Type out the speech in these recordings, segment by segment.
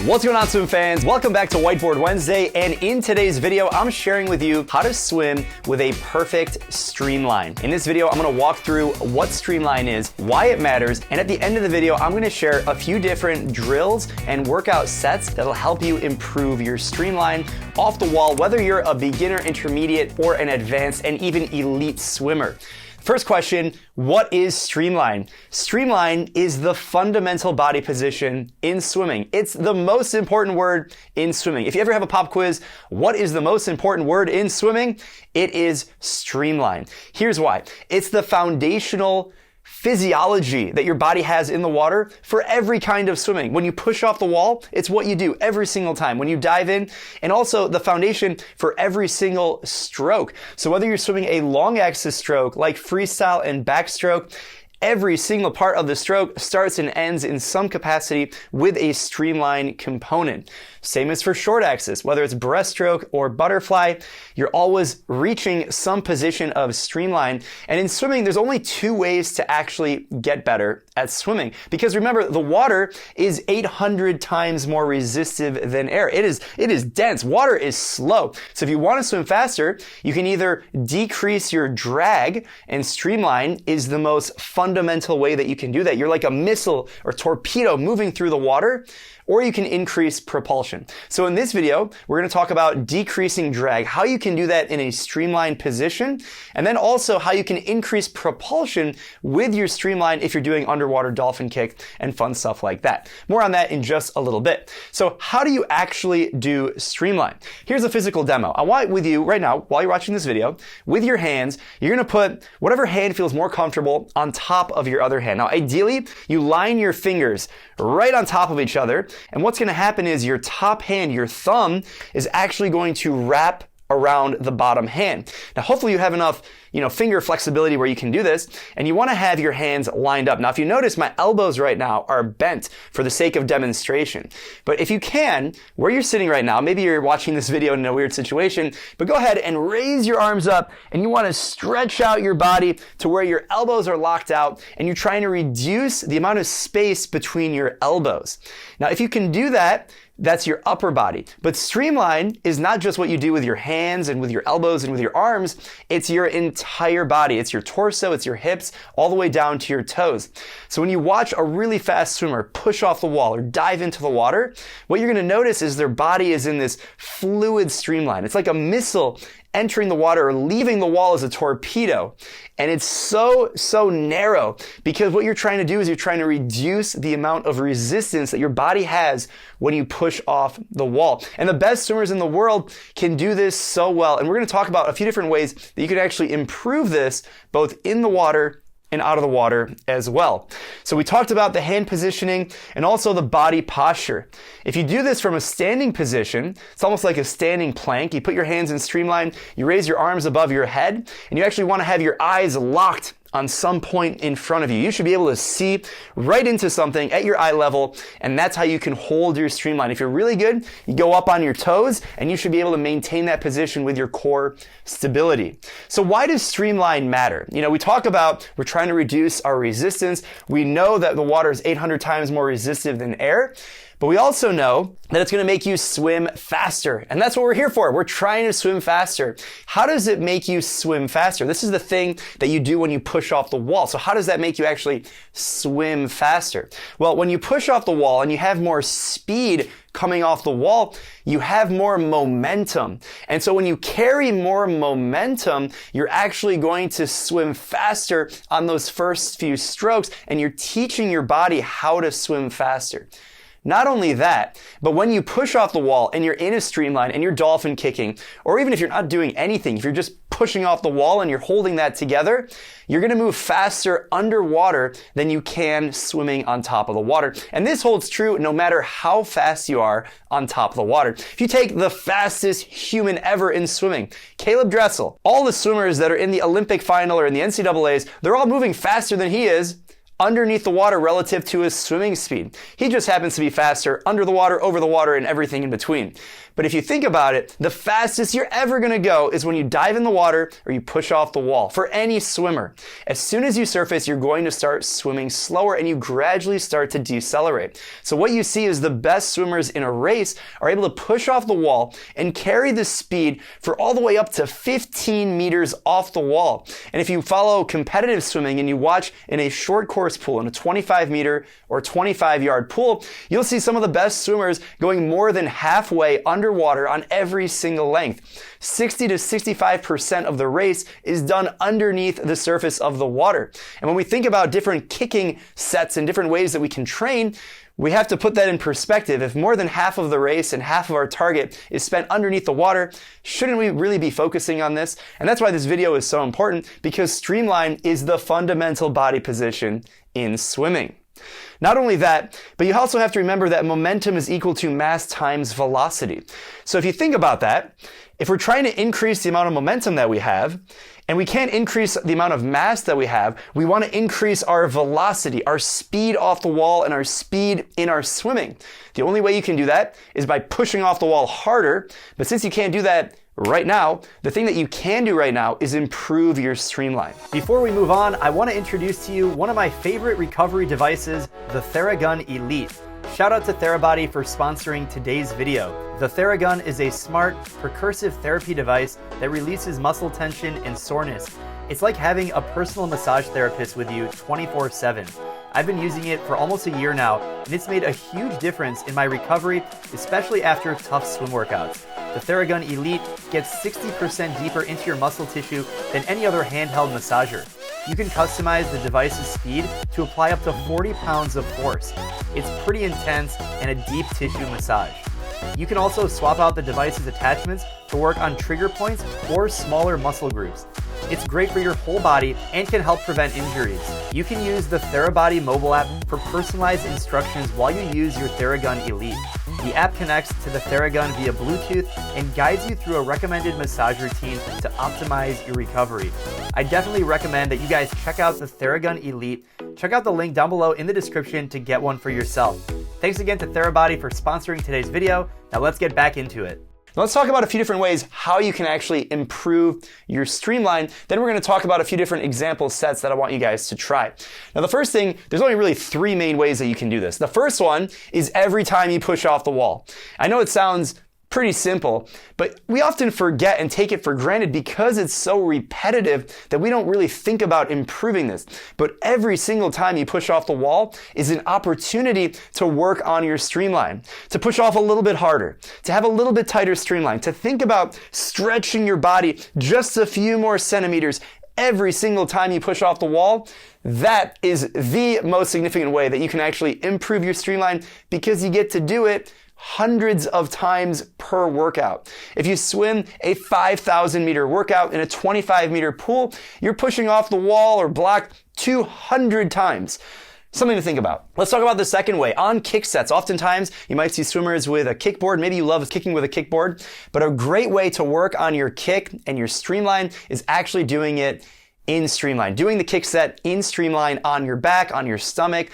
What's going on, swim fans? Welcome back to Whiteboard Wednesday, and in today's video, I'm sharing with you how to swim with a perfect streamline. In this video, I'm gonna walk through what streamline is, why it matters, and at the end of the video, I'm gonna share a few different drills and workout sets that'll help you improve your streamline off the wall, whether you're a beginner, intermediate, or an advanced and even elite swimmer. First question, what is streamline? Streamline is the fundamental body position in swimming. It's the most important word in swimming. If you ever have a pop quiz, what is the most important word in swimming? It is streamline. Here's why. It's the foundational physiology that your body has in the water for every kind of swimming. When you push off the wall, it's what you do every single time. When you dive in, and also the foundation for every single stroke. So whether you're swimming a long axis stroke like freestyle and backstroke, every single part of the stroke starts and ends in some capacity with a streamline component. Same as for short axis, whether it's breaststroke or butterfly, you're always reaching some position of streamline. And in swimming, there's only two ways to actually get better at swimming. Because remember, the water is 800 times more resistive than air. It is dense. Water is slow. So if you want to swim faster, you can either decrease your drag, and streamline is the most fundamental way that you can do that. You're like a missile or torpedo moving through the water, or you can increase propulsion. So in this video, we're going to talk about decreasing drag, how you can do that in a streamlined position, and then also how you can increase propulsion with your streamline if you're doing underwater dolphin kick and fun stuff like that. More on that in just a little bit. So how do you actually do streamline? Here's a physical demo. I want with you right now, while you're watching this video, with your hands, you're going to put whatever hand feels more comfortable on top of your other hand. Now, ideally, you line your fingers right on top of each other. And what's going to happen is your top hand, your thumb, is actually going to wrap around the bottom hand. Now, hopefully you have enough, finger flexibility where you can do this, and you want to have your hands lined up. Now, if you notice, my elbows right now are bent for the sake of demonstration. But if you can, where you're sitting right now, maybe you're watching this video in a weird situation, but go ahead and raise your arms up, and you want to stretch out your body to where your elbows are locked out, and you're trying to reduce the amount of space between your elbows. Now, if you can do that, that's your upper body. But streamline is not just what you do with your hands and with your elbows and with your arms. It's your entire body. It's your torso, it's your hips, all the way down to your toes. So when you watch a really fast swimmer push off the wall or dive into the water, what you're going to notice is their body is in this fluid streamline. It's like a missile entering the water or leaving the wall as a torpedo. And it's so narrow because what you're trying to do is you're trying to reduce the amount of resistance that your body has when you push off the wall. And the best swimmers in the world can do this so well. And we're going to talk about a few different ways that you can actually improve this both in the water and out of the water as well. So we talked about the hand positioning and also the body posture. If you do this from a standing position, it's almost like a standing plank. You put your hands in streamline, you raise your arms above your head, and you actually want to have your eyes locked on some point in front of you. You should be able to see right into something at your eye level, and that's how you can hold your streamline. If you're really good, you go up on your toes, and you should be able to maintain that position with your core stability. So why does streamline matter? We talk about we're trying to reduce our resistance. We know that the water is 800 times more resistive than air. But we also know that it's going to make you swim faster. And that's what we're here for. We're trying to swim faster. How does it make you swim faster? This is the thing that you do when you push off the wall. So how does that make you actually swim faster? Well, when you push off the wall and you have more speed coming off the wall, you have more momentum. And so when you carry more momentum, you're actually going to swim faster on those first few strokes, and you're teaching your body how to swim faster. Not only that, but when you push off the wall and you're in a streamline and you're dolphin kicking, or even if you're not doing anything, if you're just pushing off the wall and you're holding that together, you're going to move faster underwater than you can swimming on top of the water. And this holds true no matter how fast you are on top of the water. If you take the fastest human ever in swimming, Caleb Dressel, all the swimmers that are in the Olympic final or in the NCAAs, they're all moving faster than he is underneath the water relative to his swimming speed. He just happens to be faster under the water, over the water, and everything in between. But if you think about it, the fastest you're ever going to go is when you dive in the water or you push off the wall. For any swimmer, as soon as you surface, you're going to start swimming slower and you gradually start to decelerate. So what you see is the best swimmers in a race are able to push off the wall and carry the speed for all the way up to 15 meters off the wall. And if you follow competitive swimming and you watch in a short course pool, in a 25 meter or 25 yard pool, you'll see some of the best swimmers going more than halfway underwater on every single length. 60 to 65% of the race is done underneath the surface of the water. And when we think about different kicking sets and different ways that we can train, we have to put that in perspective. If more than half of the race and half of our target is spent underneath the water, shouldn't we really be focusing on this? And that's why this video is so important, because Streamline is the fundamental body position in swimming. Not only that, but you also have to remember that momentum is equal to mass times velocity. So if you think about that, if we're trying to increase the amount of momentum that we have, and we can't increase the amount of mass that we have, we want to increase our velocity, our speed off the wall, and our speed in our swimming. The only way you can do that is by pushing off the wall harder, but since you can't do that right now, the thing that you can do right now is improve your Streamline. Before we move on, I want to introduce to you one of my favorite recovery devices, the Theragun Elite. Shout out to Therabody for sponsoring today's video. The Theragun is a smart, percussive therapy device that releases muscle tension and soreness. It's like having a personal massage therapist with you 24/7. I've been using it for almost a year now, and it's made a huge difference in my recovery, especially after tough swim workouts. The Theragun Elite gets 60% deeper into your muscle tissue than any other handheld massager. You can customize the device's speed to apply up to 40 pounds of force. It's pretty intense and a deep tissue massage. You can also swap out the device's attachments to work on trigger points or smaller muscle groups. It's great for your whole body and can help prevent injuries. You can use the Therabody mobile app for personalized instructions while you use your Theragun Elite. The app connects to the Theragun via Bluetooth and guides you through a recommended massage routine to optimize your recovery. I definitely recommend that you guys check out the Theragun Elite. Check out the link down below in the description to get one for yourself. Thanks again to Therabody for sponsoring today's video. Now let's get back into it. Now let's talk about a few different ways how you can actually improve your Streamline. Then we're going to talk about a few different example sets that I want you guys to try. Now the first thing, there's only really 3 main ways that you can do this. The first one is every time you push off the wall. I know it sounds pretty simple, but we often forget and take it for granted because it's so repetitive that we don't really think about improving this. But every single time you push off the wall is an opportunity to work on your Streamline, to push off a little bit harder, to have a little bit tighter Streamline, to think about stretching your body just a few more centimeters every single time you push off the wall. That is the most significant way that you can actually improve your Streamline, because you get to do it hundreds of times per workout. If you swim a 5,000 meter workout in a 25 meter pool, you're pushing off the wall or block 200 times. Something to think about. Let's talk about the second way, on kick sets. Oftentimes, you might see swimmers with a kickboard. Maybe you love kicking with a kickboard, but a great way to work on your kick and your Streamline is actually doing it in Streamline. Doing the kick set in Streamline on your back, on your stomach.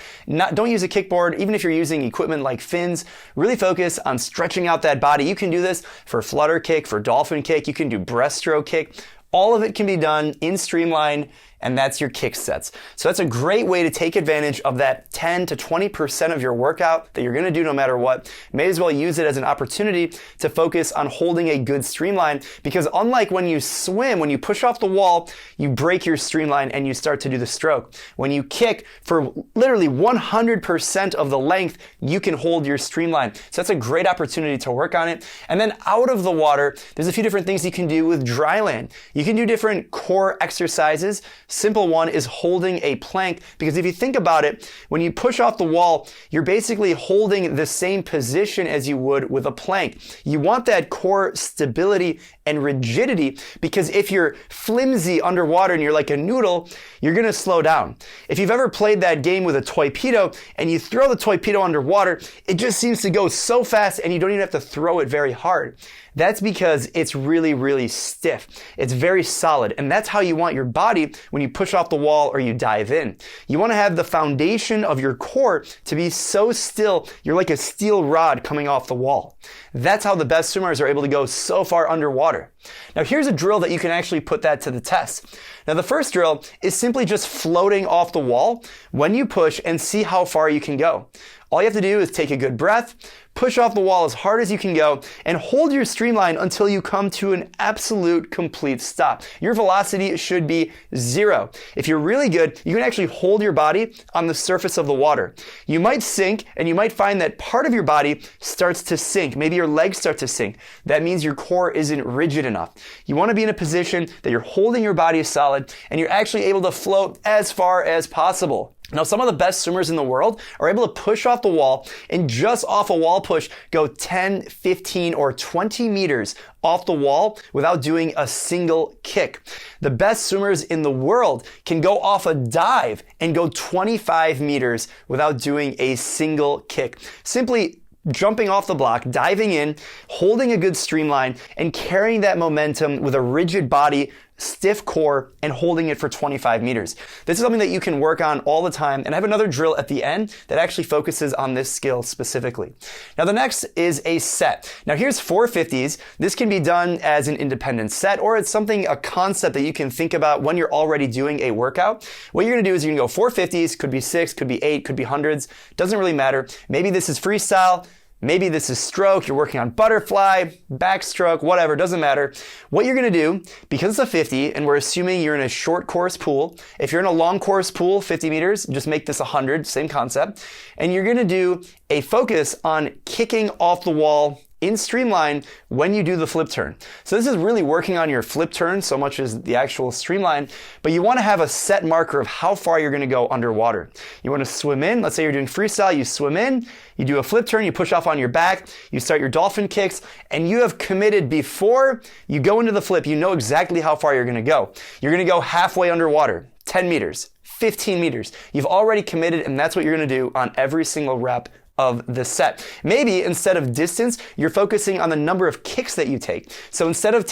Don't use a kickboard, even if you're using equipment like fins. Really focus on stretching out that body. You can do this for flutter kick, for dolphin kick. You can do breaststroke kick. All of it can be done in Streamline, and that's your kick sets. So that's a great way to take advantage of that 10 to 20% of your workout that you're going to do no matter what. May as well use it as an opportunity to focus on holding a good Streamline, because unlike when you swim, when you push off the wall, you break your Streamline and you start to do the stroke. When you kick for literally 100% of the length, you can hold your Streamline. So that's a great opportunity to work on it. And then out of the water, there's a few different things you can do with dry land. You can do different core exercises. Simple one is holding a plank, because if you think about it, when you push off the wall, you're basically holding the same position as you would with a plank. You want that core stability and rigidity, because if you're flimsy underwater and you're like a noodle, you're going to slow down. If you've ever played that game with a torpedo and you throw the torpedo underwater, it just seems to go so fast and you don't even have to throw it very hard. That's because it's really, really stiff. It's very solid. And that's how you want your body when you push off the wall or you dive in. You want to have the foundation of your core to be so still, you're like a steel rod coming off the wall. That's how the best swimmers are able to go so far underwater. Now here's a drill that you can actually put that to the test. Now the first drill is simply just floating off the wall when you push and see how far you can go. All you have to do is take a good breath, push off the wall as hard as you can go, and hold your streamline until you come to an absolute complete stop. Your velocity should be 0. If you're really good, you can actually hold your body on the surface of the water. You might sink, and you might find that part of your body starts to sink. Maybe your legs start to sink. That means your core isn't rigid enough. You want to be in a position that you're holding your body solid, and you're actually able to float as far as possible. Now, some of the best swimmers in the world are able to push off the wall and just off a wall push go 10, 15, or 20 meters off the wall without doing a single kick. The best swimmers in the world can go off a dive and go 25 meters without doing a single kick. Simply jumping off the block, diving in, holding a good streamline, and carrying that momentum with a rigid body, stiff core, and holding it for 25 meters. This is something that you can work on all the time, and I have another drill at the end that actually focuses on this skill specifically. Now the next is a set. Now here's 4 50s. This can be done as an independent set, or it's a concept that you can think about when you're already doing a workout. What you're gonna do is you're gonna go 4 50s, could be 6, could be 8, could be hundreds, doesn't really matter. Maybe this is freestyle, maybe this is stroke, you're working on butterfly, backstroke, whatever, doesn't matter. What you're gonna do, because it's a 50, and we're assuming you're in a short course pool, if you're in a long course pool, 50 meters, just make this 100, same concept. And you're gonna do a focus on kicking off the wall in Streamline when you do the flip turn. So this is really working on your flip turn so much as the actual Streamline, but you want to have a set marker of how far you're going to go underwater. You want to swim in, let's say you're doing freestyle, you swim in, you do a flip turn, you push off on your back, you start your dolphin kicks, and you have committed before you go into the flip, you know exactly how far you're going to go. You're going to go halfway underwater, 10 meters, 15 meters. You've already committed, and that's what you're going to do on every single rep of the set. Maybe instead of distance, you're focusing on the number of kicks that you take. So instead of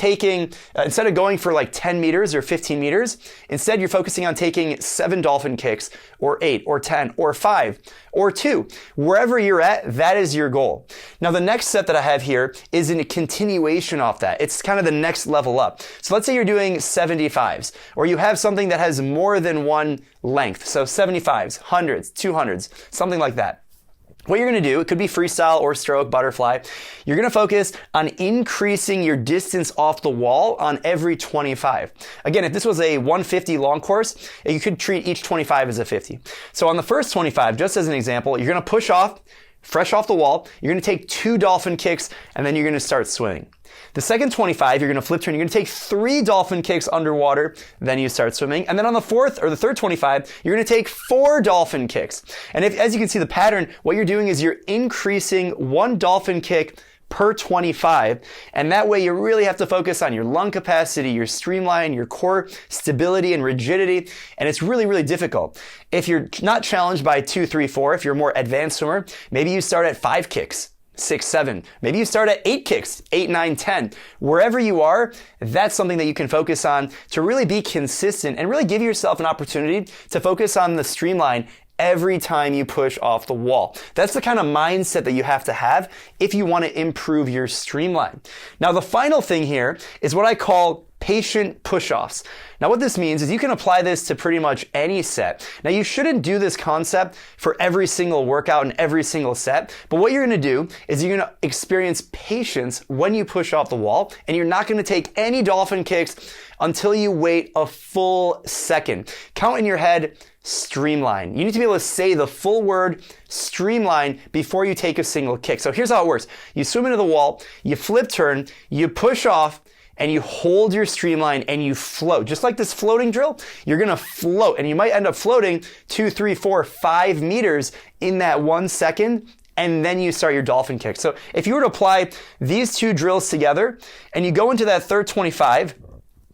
going for like 10 meters or 15 meters, instead you're focusing on taking 7 dolphin kicks, or 8, or 10, or 5, or 2. Wherever you're at, that is your goal. Now the next set that I have here is in a continuation off that. It's kind of the next level up. So let's say you're doing 75s, or you have something that has more than one length. So 75s, 100s, 200s, something like that. What you're going to do, it could be freestyle or stroke, butterfly, you're going to focus on increasing your distance off the wall on every 25. Again, if this was a 150 long course, you could treat each 25 as a 50. So on the first 25, just as an example, you're going to push off, fresh off the wall, you're going to take 2 dolphin kicks, and then you're going to start swimming. The second 25, you're going to flip turn, you're going to take 3 dolphin kicks underwater, then you start swimming. And then on the third 25, you're going to take 4 dolphin kicks. And as you can see the pattern, what you're doing is you're increasing 1 dolphin kick per 25, and that way you really have to focus on your lung capacity, your streamline, your core stability and rigidity, and it's really, really difficult. If you're not challenged by 2, 3, 4, if you're a more advanced swimmer, maybe you start at 5 kicks. 6, 7. Maybe you start at 8 kicks, 8, 9, 10. Wherever you are, that's something that you can focus on to really be consistent and really give yourself an opportunity to focus on the streamline every time you push off the wall. That's the kind of mindset that you have to have if you want to improve your streamline. Now, the final thing here is what I call patient push-offs. Now what this means is you can apply this to pretty much any set. Now you shouldn't do this concept for every single workout and every single set, but what you're going to do is you're going to experience patience when you push off the wall, and you're not going to take any dolphin kicks until you wait a full second. Count in your head, streamline. You need to be able to say the full word streamline before you take a single kick. So here's how it works. You swim into the wall, you flip turn, you push off, and you hold your streamline and you float. Just like this floating drill, you're gonna float, and you might end up floating 2, 3, 4, 5 meters in that 1 second, and then you start your dolphin kick. So if you were to apply these 2 drills together and you go into that third 25,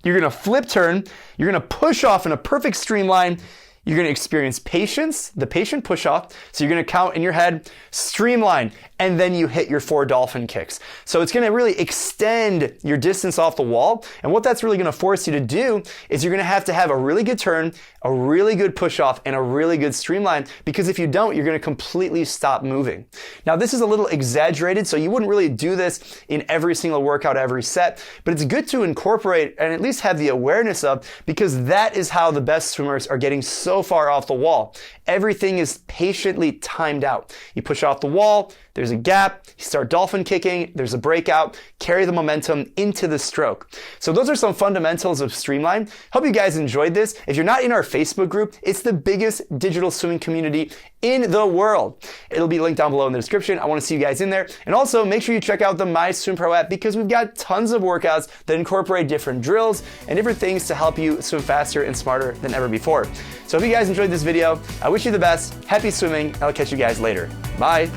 you're gonna flip turn, you're gonna push off in a perfect streamline, You're gonna experience patience, the patient push off. So you're gonna count in your head, streamline, and then you hit your 4 dolphin kicks. So it's gonna really extend your distance off the wall. And what that's really gonna force you to do is you're gonna have to have a really good turn, a really good push off, and a really good streamline, because if you don't, you're gonna completely stop moving. Now, this is a little exaggerated, so you wouldn't really do this in every single workout, every set, but it's good to incorporate and at least have the awareness of, because that is how the best swimmers are getting so far off the wall. Everything is patiently timed out. You push off the wall, there's a gap, you start dolphin kicking, there's a breakout, carry the momentum into the stroke. So those are some fundamentals of Streamline. Hope you guys enjoyed this. If you're not in our Facebook group, it's the biggest digital swimming community in the world. It'll be linked down below in the description. I want to see you guys in there. And also make sure you check out the MySwimPro app, because we've got tons of workouts that incorporate different drills and different things to help you swim faster and smarter than ever before. So if you guys enjoyed this video, I wish you the best. Happy swimming. I'll catch you guys later. Bye.